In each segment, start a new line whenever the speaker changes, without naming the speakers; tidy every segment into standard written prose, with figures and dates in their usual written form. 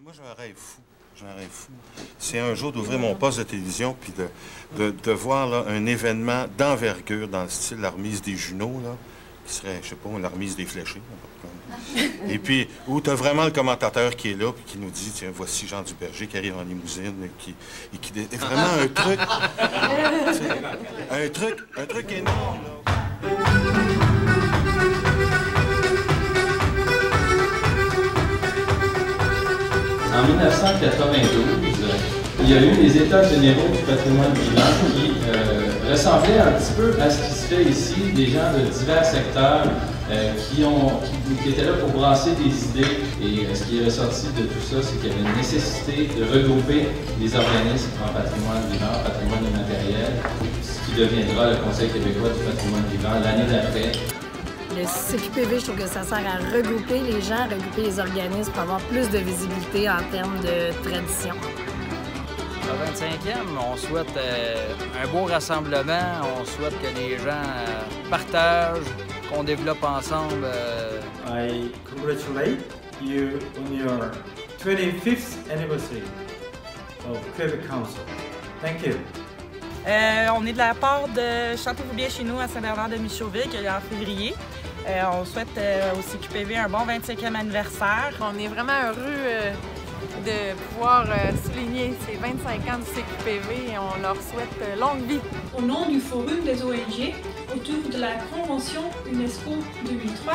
Moi, j'ai un rêve fou. J'ai un rêve fou. C'est un jour d'ouvrir mon poste de télévision puis de voir là, un événement d'envergure dans le style la remise des Junos, là, qui serait, je sais pas, la remise des fléchés. Et puis, où tu as vraiment le commentateur qui est là puis qui nous dit, tiens, voici Jean Duberger qui arrive en limousine et qui est vraiment un truc énorme, là.
En 1992, il y a eu les États généraux du patrimoine vivant qui ressemblaient un petit peu à ce qui se fait ici, des gens de divers secteurs qui étaient là pour brasser des idées. Et ce qui est ressorti de tout ça, c'est qu'il y avait une nécessité de regrouper les organismes en patrimoine vivant, patrimoine immatériel, ce qui deviendra le Conseil québécois du patrimoine vivant l'année d'après.
Le CQPV, je trouve que ça sert à regrouper les gens, regrouper les organismes pour avoir plus de visibilité en termes de tradition.
Le 25e, on souhaite un beau rassemblement, on souhaite que les gens partagent, qu'on développe ensemble.
I congratulate you on your 25th anniversary of Quebec Council. Thank you.
On est de la part de Chantez-vous bien chez nous à Saint-Bernard-de-Michauville, qui est en février. On souhaite au CQPV un bon 25e anniversaire.
On est vraiment heureux de pouvoir souligner ces 25 ans du CQPV et on leur souhaite longue vie.
Au nom du Forum des ONG, autour de la Convention UNESCO 2003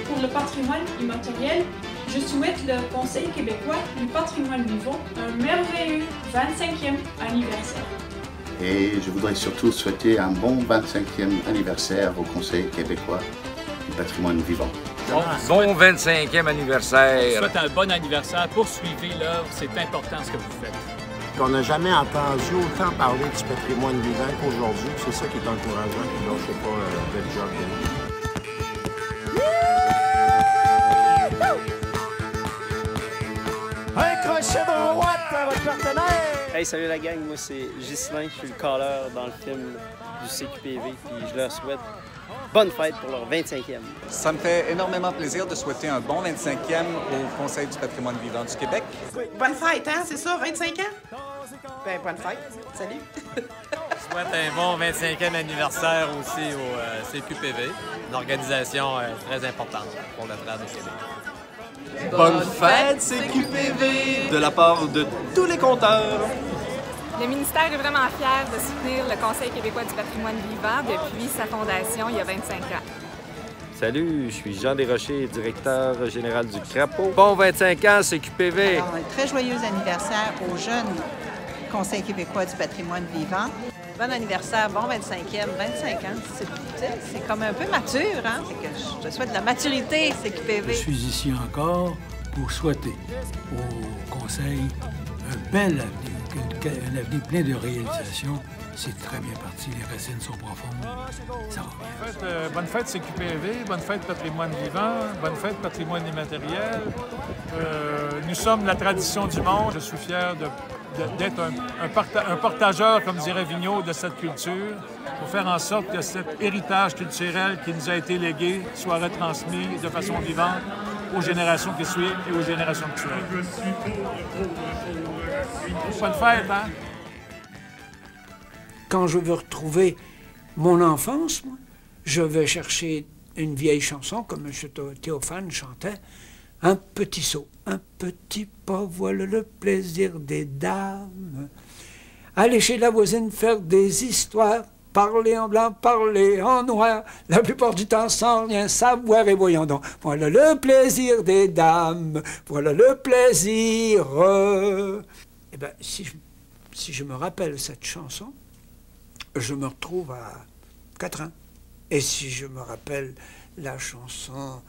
pour le patrimoine immatériel, je souhaite le Conseil québécois du patrimoine vivant un merveilleux 25e anniversaire.
Et je voudrais surtout souhaiter un bon 25e anniversaire au Conseil québécois du patrimoine vivant.
Bon 25e anniversaire.
Je souhaite un bon anniversaire. Poursuivez l'œuvre, c'est important ce que vous faites.
On n'a jamais entendu autant parler du patrimoine vivant qu'aujourd'hui. C'est ça qui est encourageant. Puis là, je sais pas, bel job.
Un crochet droite à votre partenaire!
Hey, salut la gang, moi c'est Ghislain, je suis le caller dans le film du CQPV, puis je leur souhaite bonne fête pour leur 25e.
Ça me fait énormément plaisir de souhaiter un bon 25e au Conseil du patrimoine vivant du Québec.
Bonne fête, hein, c'est ça, 25 ans? Ben, bonne fête, salut!
Je souhaite un bon 25e anniversaire aussi au CQPV, une organisation très importante pour le trad au Québec.
Bonne fête, CQPV, de la part de tous les compteurs.
Le ministère est vraiment fier de soutenir le Conseil québécois du patrimoine vivant depuis sa fondation il y a 25 ans.
Salut, je suis Jean Desrochers, directeur général du Crapaud. Bon 25 ans, CQPV.
Alors, un très joyeux anniversaire aux jeunes Conseil québécois du patrimoine vivant. Bon anniversaire, bon 25e, 25 ans. C'est comme un peu mature, hein? Que je te souhaite de la maturité, CQPV.
Je suis ici encore pour souhaiter au Conseil un bel avenir, un avenir plein de réalisations. C'est très bien parti, les racines sont profondes, ça va bien.
Bonne fête CQPV, bonne fête patrimoine vivant, bonne fête patrimoine immatériel. Nous sommes la tradition du monde. Je suis fier d'être un partageur, comme dirait Vigneault, de cette culture, pour faire en sorte que cet héritage culturel qui nous a été légué soit retransmis de façon vivante aux générations qui suivent et aux générations actuelles. Bonne fête, hein?
Quand je veux retrouver mon enfance, moi, je vais chercher une vieille chanson, comme M. Théophane chantait, « Un petit saut, un petit pas, voilà le plaisir des dames. Aller chez la voisine faire des histoires, parler en blanc, parler en noir, la plupart du temps sans rien savoir, et voyons donc, voilà le plaisir des dames, voilà le plaisir. » Eh bien, si je me rappelle cette chanson, je me retrouve à 4 ans. Et si je me rappelle la chanson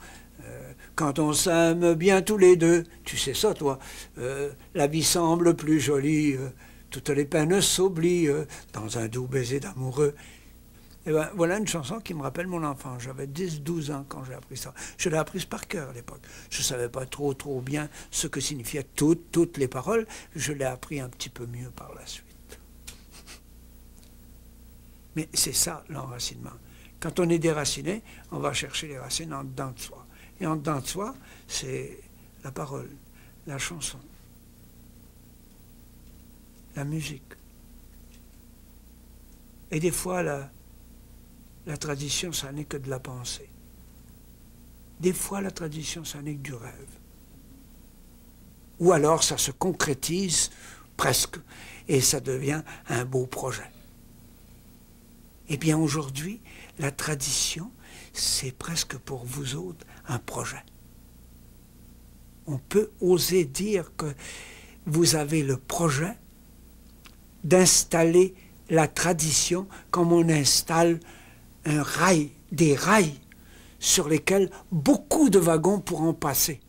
quand on s'aime bien tous les deux, tu sais ça toi, la vie semble plus jolie, toutes les peines s'oublient dans un doux baiser d'amoureux. Et ben voilà une chanson qui me rappelle mon enfance. J'avais 10-12 ans quand j'ai appris ça. Je l'ai apprise par cœur à l'époque. Je ne savais pas trop bien ce que signifiaient toutes les paroles. Je l'ai appris un petit peu mieux par la suite. Mais c'est ça, l'enracinement. Quand on est déraciné, on va chercher les racines en dedans de soi. Et en dedans de soi, c'est la parole, la chanson, la musique. Et des fois, la tradition, ça n'est que de la pensée. Des fois, la tradition, ça n'est que du rêve. Ou alors, ça se concrétise presque, et ça devient un beau projet. Eh bien, aujourd'hui, la tradition, c'est presque pour vous autres un projet. On peut oser dire que vous avez le projet d'installer la tradition comme on installe un rail, des rails sur lesquels beaucoup de wagons pourront passer,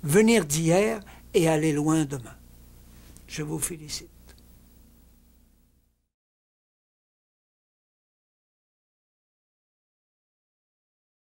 venir d'hier et aller loin demain. Je vous félicite.